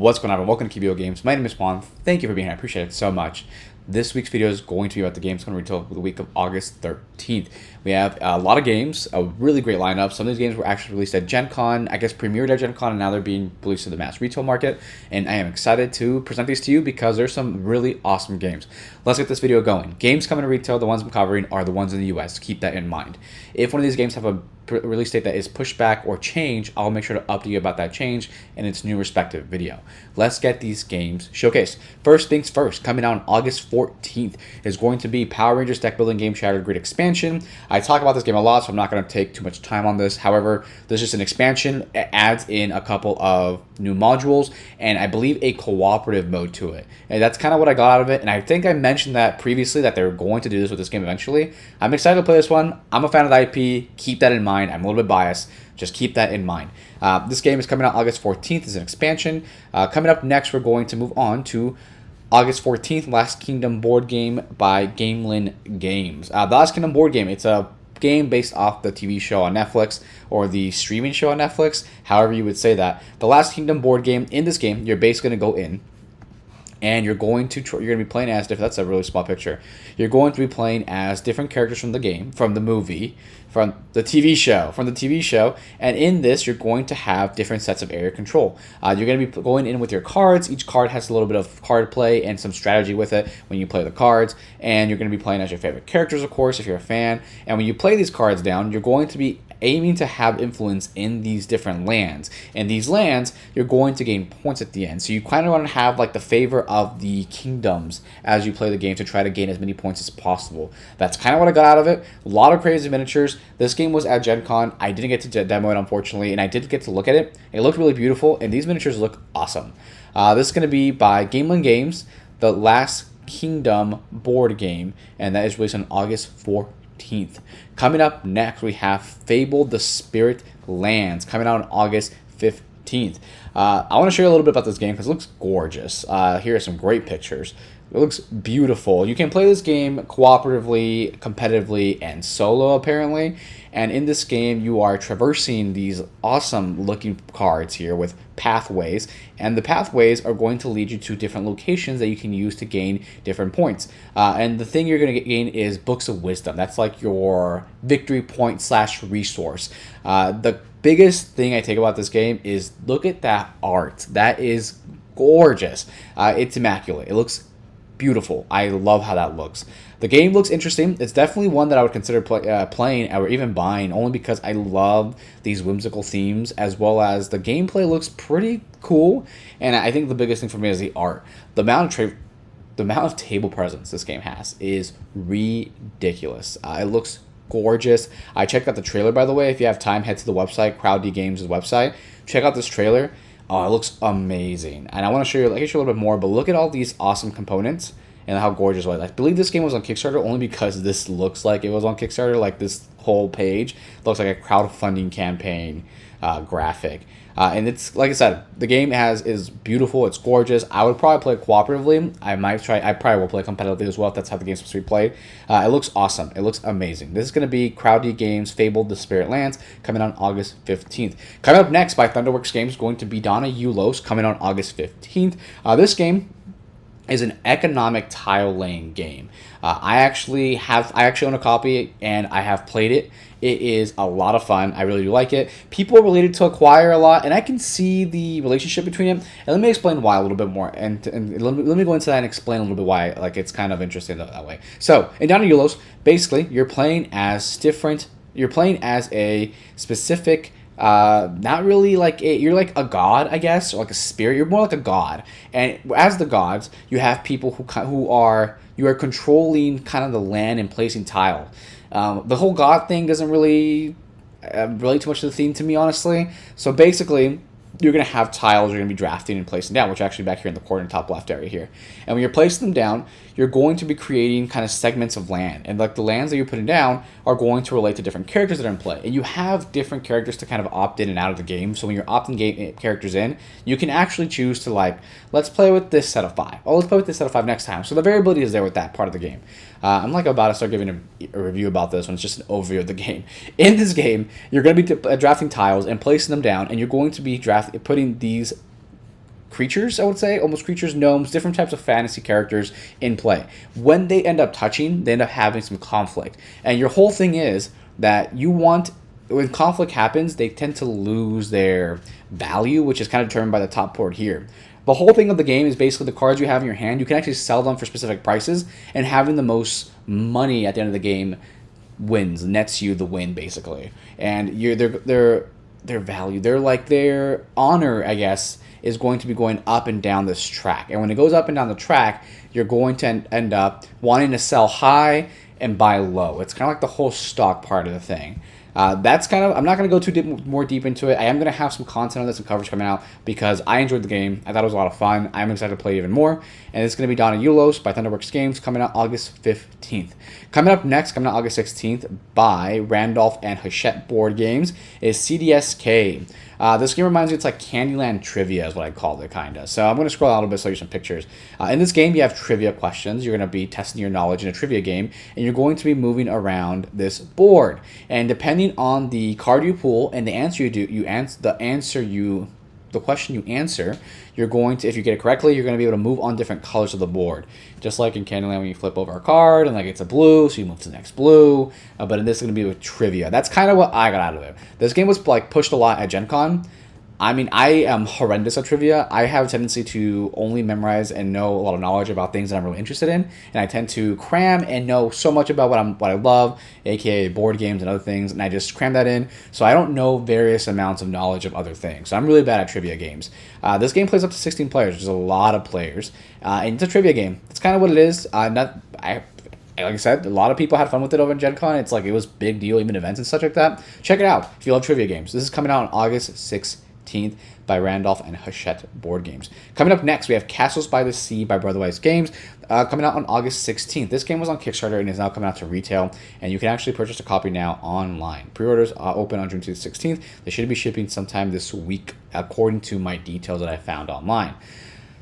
What's going on? Welcome to q.v.o Games. My name is Juan. Thank you for being here. I appreciate it so much. This week's video is going to be about the games going to retail for the week of August 13th. We have a lot of games, a really great lineup. Some of these games were actually released at Gen Con, I guess premiered at Gen Con, and now they're being released to the mass retail market. And I am excited to present these to you because there's some really awesome games. Let's get this video going. Games coming to retail, the ones I'm covering are the ones in the US. Keep that in mind. If one of these games have a release date that is pushed back or changed, I'll make sure to update you about that change in its new respective video. Let's get these games showcased. First things first, coming out on August 14th is going to be Power Rangers deck building game Shattered Grid expansion. I talk about this game a lot, so I'm not going to take too much time on this. However, this is just an expansion. It adds in a couple of new modules and I believe a cooperative mode to it. And that's kind of what I got out of it. And I think I mentioned that previously that they were going to do this with this game eventually. I'm excited to play this one. I'm a fan of the IP. Keep that in mind. I'm a little bit biased. Just keep that in mind. This game is coming out August 14th as an expansion. Coming up next, we're going to move on to August 14th, Last Kingdom board game by Gamelin Games. The Last Kingdom board game, it's a game based off the TV show on Netflix or the streaming show on Netflix, however you would say that. The Last Kingdom board game, in this game, you're basically going to go in and you're going to be playing as different. That's a really small picture. You're going to be playing as different characters from the game, from the movie, from the TV show, and in this you're going to have different sets of area control. You're going to be going in with your cards. Each card has a little bit of card play and some strategy with it when you play the cards, and you're going to be playing as your favorite characters, of course, if you're a fan. And when you play these cards down, you're going to be aiming to have influence in these different lands. And these lands, you're going to gain points at the end. So you kind of want to have like the favor of the kingdoms as you play the game to try to gain as many points as possible. That's kind of what I got out of it. A lot of crazy miniatures. This game was at Gen Con. I didn't get to demo it, unfortunately, and I did get to look at it. It looked really beautiful, and these miniatures look awesome. This is going to be by Gamelin Games, the Last Kingdom board game, and that is released on August 4th. Coming up next, we have Fabled the Spirit Lands, coming out on August 15th. I want to show you a little bit about this game because it looks gorgeous. Here are some great pictures. It looks beautiful. You can play this game cooperatively, competitively, and solo, apparently. And in this game, you are traversing these awesome looking cards here with pathways. And the pathways are going to lead you to different locations that you can use to gain different points. And the thing you're going to gain is Books of Wisdom. That's like your victory point / resource. The biggest thing I take about this game is look at that art. That is gorgeous. It's immaculate. It looks beautiful. I love how that looks. The game looks interesting. It's definitely one that I would consider playing or even buying, only because I love these whimsical themes, as well as the gameplay looks pretty cool. And I think the biggest thing for me is the art. The amount of table presence this game has is ridiculous. It looks gorgeous. I checked out the trailer, by the way. If you have time, head to the website, CrowdD Games' website. Check out this trailer. Oh, it looks amazing. And I want to show you, a little bit more, but look at all these awesome components and how gorgeous it was. I believe this game was on Kickstarter only because this looks like it was on Kickstarter. Like, this whole page looks like a crowdfunding campaign graphic. And it's, like I said, the game is beautiful. It's gorgeous. I would probably play it cooperatively. I probably will play competitively as well if that's how the game's supposed to be played. It looks awesome. It looks amazing. This is going to be CrowdD Games' Fabled the Spirit Lands, coming on August 15th. Coming up next by Thunderworks Games is going to be Donna Ulos, coming on August 15th. This game is an economic tile laying game. I actually own a copy and I have played it. It is a lot of fun. I really do like it. People are related to acquire a lot, and I can see the relationship between them. And let me explain why a little bit more. And let me go into that and explain a little bit why. Like, it's kind of interesting that way. So in Donna Ulos, basically you're playing as a specific. Not really like you're like a god, I guess, or like a spirit. You're more like a god, and as the gods, you have people you are controlling kind of the land and placing tile. The whole god thing doesn't really relate too much to the theme to me, honestly. So basically, you're going to have tiles you're going to be drafting and placing down, which are actually back here in the corner top left area here. And when you're placing them down, you're going to be creating kind of segments of land. And like the lands that you're putting down are going to relate to different characters that are in play. And you have different characters to kind of opt in and out of the game. So when you're opting characters in, you can actually choose to, like, let's play with this set of 5. Oh, let's play with this set of 5 next time. So the variability is there with that part of the game. I'm like about to start giving a review about this when it's just an overview of the game. In this game, you're going to be drafting tiles and placing them down, and you're going to be putting these creatures, I would say, almost creatures, gnomes, different types of fantasy characters in play. When they end up touching, they end up having some conflict. And your whole thing is that you want, when conflict happens, they tend to lose their value, which is kind of determined by the top board here. The whole thing of the game is basically the cards you have in your hand, you can actually sell them for specific prices, and having the most money at the end of the game wins, nets you the win, basically. And their value, their honor, I guess, is going to be going up and down this track. And when it goes up and down the track, you're going to end up wanting to sell high and buy low. It's kind of like the whole stock part of the thing. That's kind of, I'm not going to go too more deep into it. I am going to have some content on this and coverage coming out because I enjoyed the game. I thought it was a lot of fun. I'm excited to play even more. And it's going to be done on Ulos by Thunderworks Games coming out August 15th. Coming up next, coming out August 16th by Randolph and Hachette Board Games is CDSK. This game reminds me, it's like Candyland Trivia is what I called it, kind of. So I'm going to scroll out a little bit, show you some pictures. In this game, you have trivia questions. You're going to be testing your knowledge in a trivia game, and you're going to be moving around this board. And depending on the card you pull and the answer the question you answer, you're going to, if you get it correctly, you're going to be able to move on different colors of the board. Just like in Candyland when you flip over a card and like it's a blue, so you move to the next blue. But in this, it's going to be with trivia. That's kind of what I got out of it. This game was like pushed a lot at Gen Con. I mean, I am horrendous at trivia. I have a tendency to only memorize and know a lot of knowledge about things that I'm really interested in, and I tend to cram and know so much about what I love, aka board games and other things, and I just cram that in, so I don't know various amounts of knowledge of other things. So I'm really bad at trivia games. This game plays up to 16 players, which is a lot of players, and it's a trivia game. It's kind of what it is. Like I said, a lot of people had fun with it over in Gen Con. It's like, it was big deal, even events and such like that. Check it out if you love trivia games. This is coming out on August 6th. By Randolph and Hachette Board Games. Coming up next, we have Castles by the Sea by Brotherwise Games, coming out on August 16th. This game was on Kickstarter and is now coming out to retail, and you can actually purchase a copy now online. Pre-orders open on June 16th. They should be shipping sometime this week, according to my details that I found online.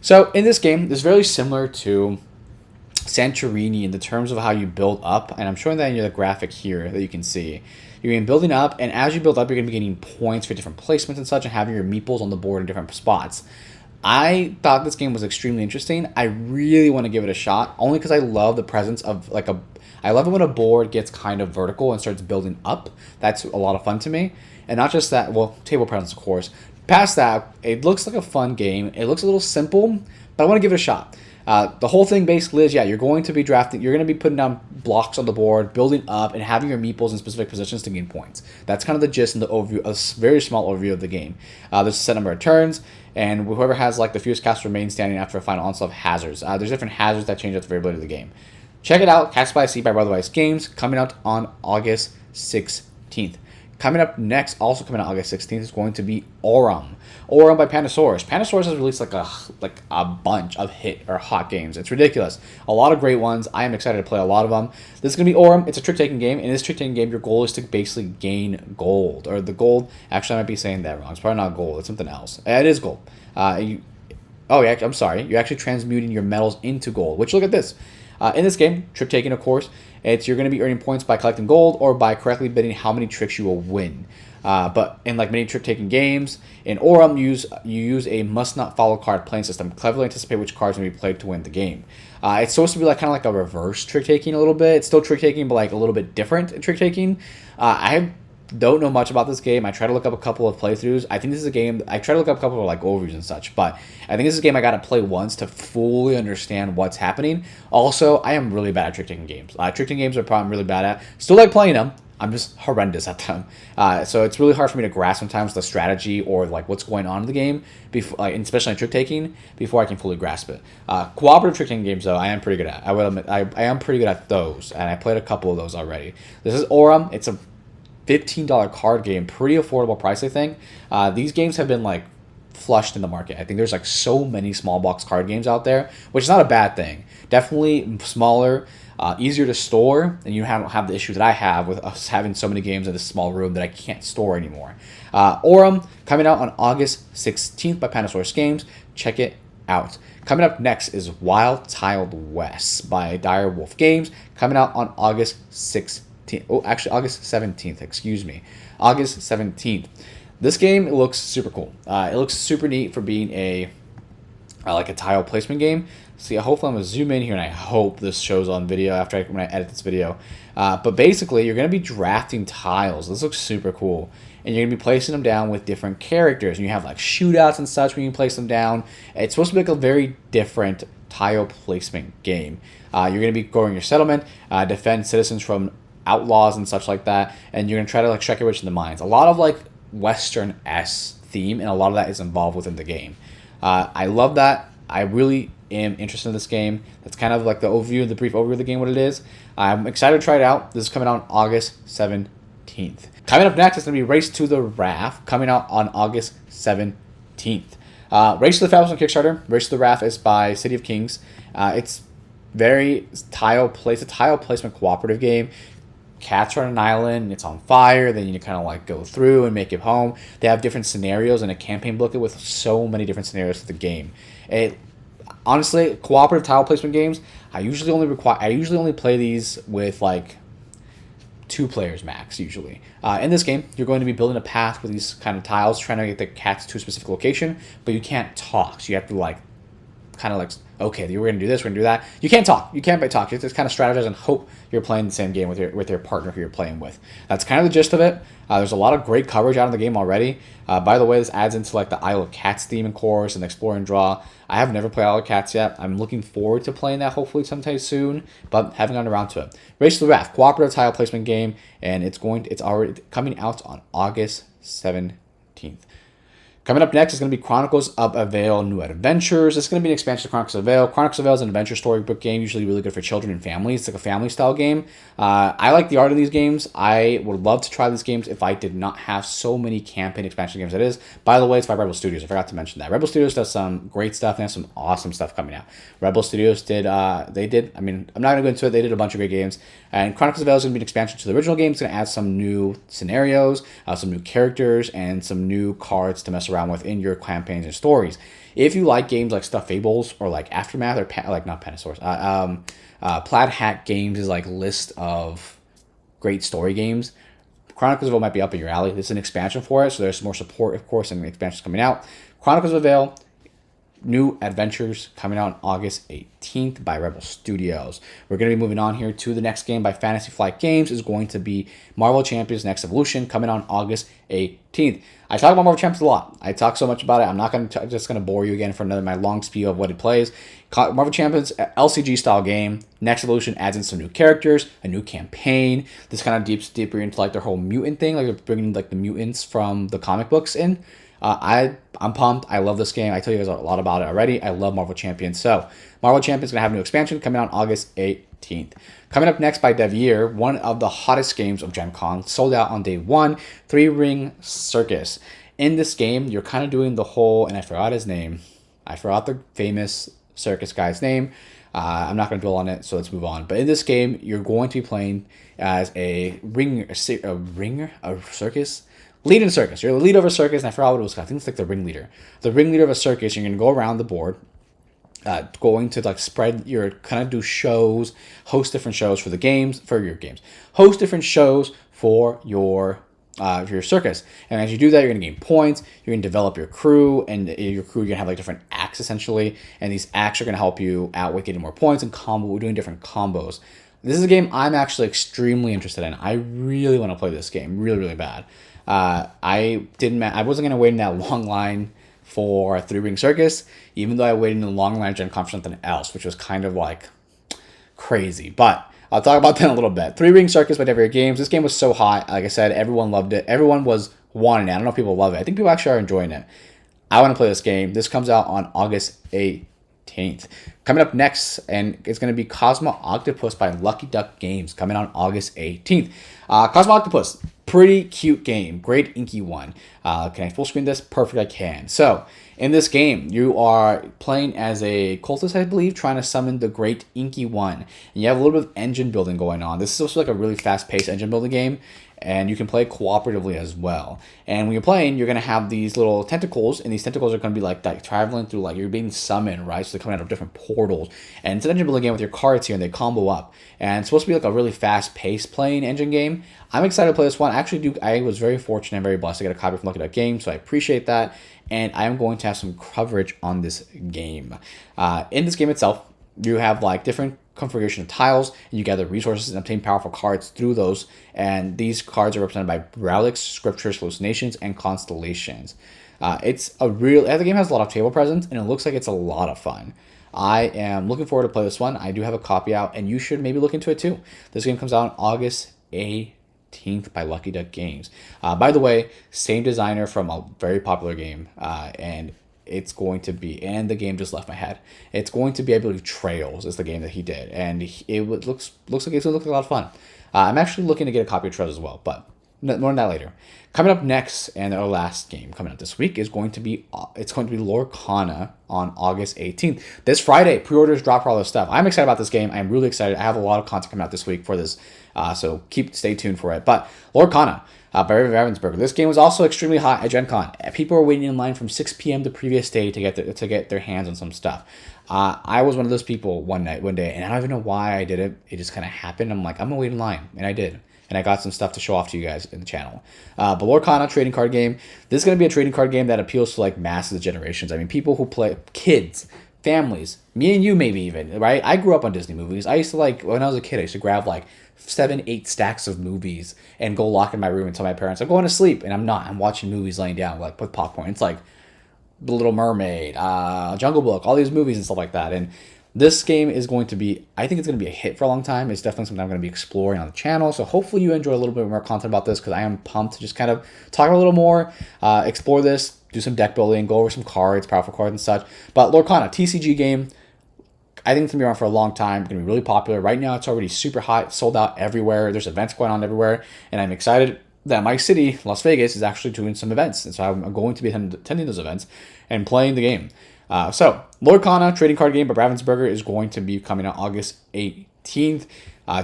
So in this game, it's very similar to Santorini in the terms of how you build up, and I'm showing that in the graphic here that you can see. You're going to be building up, and as you build up, you're going to be getting points for different placements and such, and having your meeples on the board in different spots. I thought this game was extremely interesting. I really want to give it a shot, only because I love the presence of I love it when a board gets kind of vertical and starts building up. That's a lot of fun to me. And not just that, well, table presence, of course. Past that, it looks like a fun game. It looks a little simple, but I want to give it a shot. The whole thing basically is, you're going to be drafting, you're going to be putting down blocks on the board, building up, and having your meeples in specific positions to gain points. That's kind of the gist and the overview, a very small overview of the game. There's a set number of turns, and whoever has like the fewest casts remains standing after a final onslaught of hazards. There's different hazards that change at the variability of the game. Check it out, Cast by Sea by Brotherwise Games, coming out on August 16th. Coming up next, also coming out August 16th, is going to be Aurum. Aurum by Pandasaurus. Pandasaurus has released like a bunch of hot games. It's ridiculous. A lot of great ones. I am excited to play a lot of them. This is going to be Aurum. It's a trick-taking game. In this trick-taking game, your goal is to basically gain gold. Or the gold, actually I might be saying that wrong. It's probably not gold. It's something else. It is gold. I'm sorry. You're actually transmuting your metals into gold, which, look at this. In this game, trick-taking, of course, you're going to be earning points by collecting gold or by correctly bidding how many tricks you will win. But in like many trick-taking games, in Aurum, you use a must-not-follow card playing system. Cleverly anticipate which cards will be played to win the game. It's supposed to be like kind of like a reverse trick-taking a little bit. It's still trick-taking, but like a little bit different trick-taking. I don't know much about this game. I tried to look up a couple of playthroughs. I think this is a game, I tried to look up a couple of like overviews and such, but I think this is a game I got to play once to fully understand what's happening. Also, I am really bad at trick-taking games. Trick-taking games are probably I'm really bad at. Still like playing them. I'm just horrendous at them. So it's really hard for me to grasp sometimes the strategy or like what's going on in the game, before, especially in trick-taking, before I can fully grasp it. Cooperative trick-taking games, though, I am pretty good at. I will admit, I am pretty good at those, and I played a couple of those already. This is Aurum. It's a $15 card game, pretty affordable price, I think. These games have been like flushed in the market. I think there's like so many small box card games out there, which is not a bad thing. Definitely smaller, easier to store, and you don't have the issue that I have with us having so many games in this small room that I can't store anymore. Aurum, coming out on August 16th by Pandasaurus Games. Check it out. Coming up next is Wild Tiled West by Dire Wolf Games, coming out on August 16th. August 17th, excuse me. August 17th. This game looks super cool. It looks super neat for being a like a tile placement game. See, hopefully I'm going to zoom in here, and I hope this shows on video when I edit this video. But basically, you're going to be drafting tiles. This looks super cool. And you're going to be placing them down with different characters. And you have like shootouts and such when you place them down. It's supposed to be like a very different tile placement game. You're going to be growing your settlement, defend citizens from outlaws and such like that. And you're going to try to like strike your witch in the mines. A lot of like Western-esque theme, and a lot of that is involved within the game. I love that. I really am interested in this game. That's kind of like the brief overview of the game, what it is. I'm excited to try it out. This is coming out on August 17th. Coming up next is going to be Race to the Raft, coming out on August 17th. Race to the Fabled on Kickstarter. Race to the Raft is by City of Kings. It's a tile placement cooperative game. Cats are on an island, it's on fire, then you kind of like go through and make it home. They have different scenarios and a campaign booklet with so many different scenarios for the game. Honestly, cooperative tile placement games, I usually only play these with like 2 players max usually. In this game, you're going to be building a path with these kind of tiles, trying to get the cats to a specific location, but you can't talk, so you have to like kind of like, okay, we're going to do this, we're going to do that. You can't talk. You can't talk. You have to kind of strategize and hope you're playing the same game with your partner who you're playing with. That's kind of the gist of it. There's a lot of great coverage out of the game already. By the way, this adds into like the Isle of Cats theme, of course, and Explore and Draw. I have never played Isle of Cats yet. I'm looking forward to playing that hopefully sometime soon, but haven't gotten around to it. Race to the Raft, cooperative tile placement game, and it's already coming out on August 17th. Coming up next is going to be Chronicles of Avel New Adventures. It's going to be an expansion of Chronicles of Avel. Chronicles of Avel is an adventure storybook game, usually really good for children and families. It's like a family-style game. I like the art of these games. I would love to try these games if I did not have so many campaign expansion games. It is. By the way, it's by Rebel Studios. I forgot to mention that. Rebel Studios does some great stuff and has some awesome stuff coming out. Rebel Studios I'm not going to go into it. They did a bunch of great games. And Chronicles of Avel is going to be an expansion to the original game. It's going to add some new scenarios, some new characters, and some new cards to mess around with in your campaigns and stories. If you like games like Stuff Fables or like Aftermath or not Panasaurus, Plaid Hat Games is like list of great story games. Chronicles of Avel might be up in your alley. This is an expansion for it, so there's some more support, of course, and the expansions coming out. Chronicles of Avel, New Adventures, coming out on August 18th by Rebel Studios. We're going to be moving on here to the next game by Fantasy Flight Games. Is going to be Marvel Champions Next Evolution, coming on August 18th. I talk about Marvel Champions a lot. I talk so much about it. I'm not just going to bore you again for my long spiel of what it plays. Marvel Champions, LCG style game. Next Evolution adds in some new characters, a new campaign. This kind of dips deeper into like their whole mutant thing, like they're bringing like the mutants from the comic books in. I'm pumped. I love this game. I tell you guys a lot about it already. I love Marvel Champions. So Marvel Champions is going to have a new expansion coming out on August 18th. Coming up next by Devier, one of the hottest games of Gen Con, sold out on day 1, Ring Circus. In this game, you're kind of doing the whole, and I forgot his name. I forgot the famous circus guy's name. I'm not going to dwell on it, so let's move on. But in this game, you're going to be playing as a circus. Lead in a circus. You're the lead of a circus, and I forgot what it was. I think it's like the ringleader. The ringleader of a circus, you're going to go around the board, going to like spread your, kind of do shows, host different shows for your games. Host different shows for your circus. And as you do that, you're going to gain points. You're going to develop your crew, and your crew, you're going to have like different acts essentially. And these acts are going to help you out with getting more points and doing different combos. This is a game I'm actually extremely interested in. I really want to play this game, really, really bad. I wasn't gonna wait in that long line for Ring Circus, even though I waited in a long line at Gen Con for something else, which was kind of like crazy. But I'll talk about that in a little bit. Ring Circus by Devier Games. This game was so hot. Like I said, everyone loved it. Everyone was wanting it. I don't know if people love it. I think people actually are enjoying it. I want to play this game. This comes out on August 18th. Coming up next, and it's going to be Cosmoctopus by Lucky Duck Games, coming on August 18th. Cosmoctopus, pretty cute game. Great inky one. Can I full screen this? Perfect, I can. So, in this game, you are playing as a cultist, I believe, trying to summon the great inky one. And you have a little bit of engine building going on. This is also like a really fast-paced engine building game. and you can play cooperatively as well. And when you're playing, you're going to have these little tentacles, and these tentacles are going to be like traveling through, like you're being summoned, right? So they're coming out of different portals. And it's an engine building game with your cards here, and they combo up. And it's supposed to be like a really fast-paced playing engine game. I'm excited to play this one. I was very fortunate and very blessed to get a copy from Lucky Games, so I appreciate that. And I am going to have some coverage on this game. In this game itself, you have like different configuration of tiles, and you gather resources and obtain powerful cards through those. And these cards are represented by relics, scriptures, hallucinations, and constellations. The game has a lot of table presence, and it looks like it's a lot of fun. I am looking forward to play this one. I do have a copy out, and you should maybe look into it too. This game comes out on August 18th by Lucky Duck Games. By the way, same designer from a very popular game, and it's going to be, and the game just left my head. It's going to be, I believe, Trails is the game that he did, and looks like it's going to look like a lot of fun. I'm actually looking to get a copy of Trails as well, but more on that later. Coming up next, and our last game coming out this week is going to be Lorcana on August 18th. This Friday, pre-orders drop for all this stuff. I'm excited about this game. I'm really excited. I have a lot of content coming out this week for this, so stay tuned for it. But Lorcana by Ravensburger. This game was also extremely hot at Gen Con. People were waiting in line from 6 p.m. the previous day to get their hands on some stuff. I was one of those people one day, and I don't even know why I did it. It just kind of happened. I'm like, I'm gonna wait in line, and I did. And I got some stuff to show off to you guys in the channel. But Lorcana, trading card game. This is going to be a trading card game that appeals to like masses of generations. I mean, people who play, kids, families, me and you maybe even, right? I grew up on Disney movies. I used to when I was a kid, I used to grab like 7, 8 stacks of movies and go lock in my room and tell my parents, I'm going to sleep. And I'm not. I'm watching movies laying down like with popcorn. It's like The Little Mermaid, Jungle Book, all these movies and stuff like that. And this game is going to be, I think it's going to be a hit for a long time. It's definitely something I'm going to be exploring on the channel. So hopefully you enjoy a little bit more content about this, because I am pumped to just kind of talk a little more, explore this, do some deck building, go over some cards, powerful cards and such. But Lorcana, TCG game, I think it's going to be around for a long time. It's going to be really popular. Right now it's already super hot, sold out everywhere. There's events going on everywhere. And I'm excited that my city, Las Vegas, is actually doing some events. And so I'm going to be attending those events and playing the game. So, Lorcana, trading card game by Ravensburger, is going to be coming out August 18th.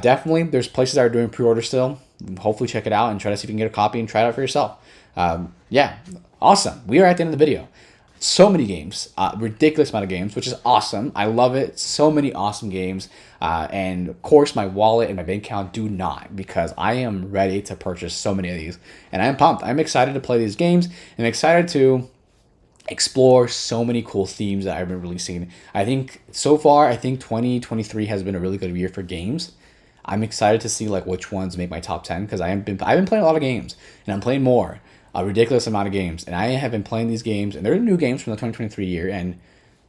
Definitely, there's places that are doing pre-order still. Hopefully check it out and try to see if you can get a copy and try it out for yourself. Yeah, awesome. We are at the end of the video. So many games, ridiculous amount of games, which is awesome. I love it. So many awesome games. And of course, my wallet and my bank account do not, because I am ready to purchase so many of these. And I'm pumped. I'm excited to play these games, and I'm excited to explore so many cool themes that I've been releasing. I think so far, 2023 has been a really good year for games. I'm excited to see like which ones make my top 10, because I've been playing a lot of games, and I'm playing more, a ridiculous amount of games, and I have been playing these games, and they're new games from the 2023 year, and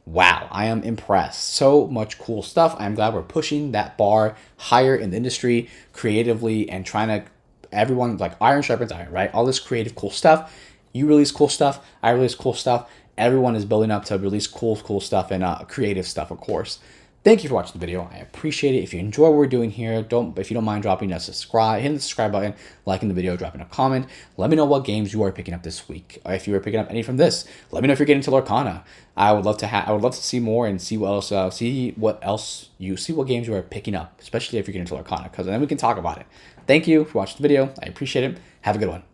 wow, I am impressed. So much cool stuff. I'm glad we're pushing that bar higher in the industry creatively, and trying to, everyone, like iron sharpens iron, right? All this creative cool stuff. You release cool stuff, I release cool stuff. Everyone is building up to release cool stuff, and creative stuff, of course. Thank you for watching the video. I appreciate it. If you enjoy what we're doing here, if you don't mind dropping a subscribe, hitting the subscribe button, liking the video, dropping a comment. Let me know what games you are picking up this week. If you are picking up any from this, let me know if you're getting to Lorcana. I would love to see more, and see what else, what games you are picking up, especially if you're getting to Lorcana, because then we can talk about it. Thank you for watching the video. I appreciate it. Have a good one.